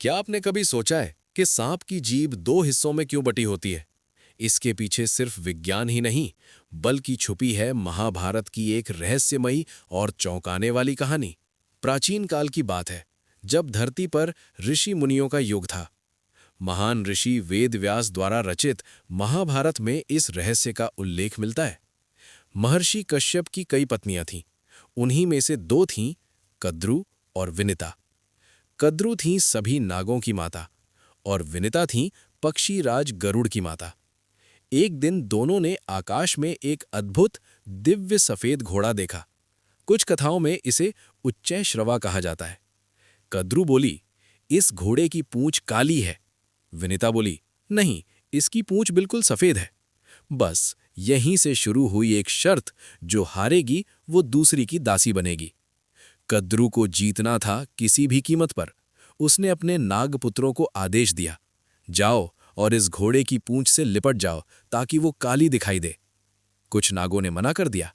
क्या आपने कभी सोचा है कि सांप की जीभ दो हिस्सों में क्यों बटी होती है? इसके पीछे सिर्फ विज्ञान ही नहीं, बल्कि छुपी है महाभारत की एक रहस्यमयी और चौंकाने वाली कहानी। प्राचीन काल की बात है, जब धरती पर ऋषि मुनियों का युग था। महान ऋषि वेद व्यास द्वारा रचित महाभारत में इस रहस्य का उल्लेख मिलता है। महर्षि कश्यप की कई पत्नियां थीं। उन्हीं में से दो थीं, कद्रु और विनिता। कद्रु थीं सभी नागों की माता और विनिता थीं पक्षी राज गरुड़ की माता। एक दिन दोनों ने आकाश में एक अद्भुत दिव्य सफेद घोड़ा देखा। कुछ कथाओं में इसे उच्चैश्रवा कहा जाता है। कद्रु बोली, इस घोड़े की पूंछ काली है। विनिता बोली, नहीं, इसकी पूंछ बिल्कुल सफेद है। बस यहीं से शुरू हुई एक शर्त, जो हारेगी वो दूसरी की दासी बनेगी। कद्रु को जीतना था किसी भी कीमत पर। उसने अपने नागपुत्रों को आदेश दिया, जाओ और इस घोड़े की पूंछ से लिपट जाओ ताकि वो काली दिखाई दे। कुछ नागों ने मना कर दिया।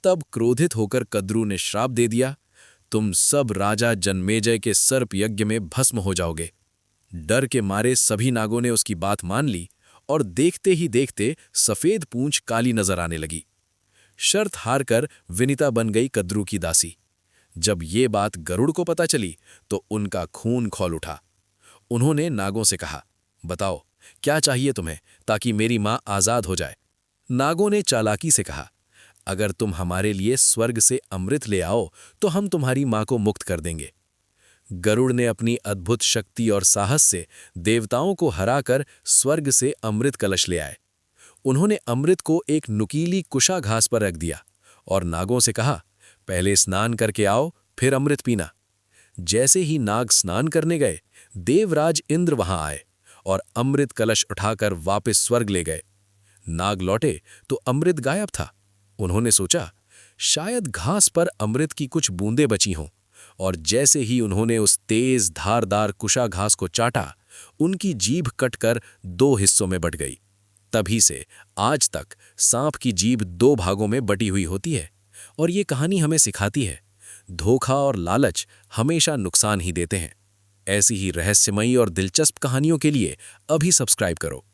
तब क्रोधित होकर कद्रु ने श्राप दे दिया, तुम सब राजा जन्मेजय के सर्प यज्ञ में भस्म हो जाओगे। डर के मारे सभी नागों ने उसकी बात मान ली और देखते ही देखते सफेद पूंछ काली नजर आने लगी। शर्त हारकर विनिता बन गई कद्रु की दासी। जब ये बात गरुड़ को पता चली तो उनका खून खौल उठा। उन्होंने नागों से कहा, बताओ क्या चाहिए तुम्हें ताकि मेरी मां आजाद हो जाए। नागों ने चालाकी से कहा, अगर तुम हमारे लिए स्वर्ग से अमृत ले आओ तो हम तुम्हारी मां को मुक्त कर देंगे। गरुड़ ने अपनी अद्भुत शक्ति और साहस से देवताओं को हराकर स्वर्ग से अमृत कलश ले आए। उन्होंने अमृत को एक नुकीली कुशा घास पर रख दिया और नागों से कहा, पहले स्नान करके आओ, फिर अमृत पीना। जैसे ही नाग स्नान करने गए, देवराज इंद्र वहां आए और अमृत कलश उठाकर वापस स्वर्ग ले गए। नाग लौटे तो अमृत गायब था। उन्होंने सोचा, शायद घास पर अमृत की कुछ बूंदें बची हों, और जैसे ही उन्होंने उस तेज धारदार कुशा घास को चाटा, उनकी जीभ कटकर दो हिस्सों में बट गई। तभी से आज तक सांप की जीभ दो भागों में बटी हुई होती है। और ये कहानी हमें सिखाती है, धोखा और लालच हमेशा नुकसान ही देते हैं। ऐसी ही रहस्यमयी और दिलचस्प कहानियों के लिए अभी सब्सक्राइब करो।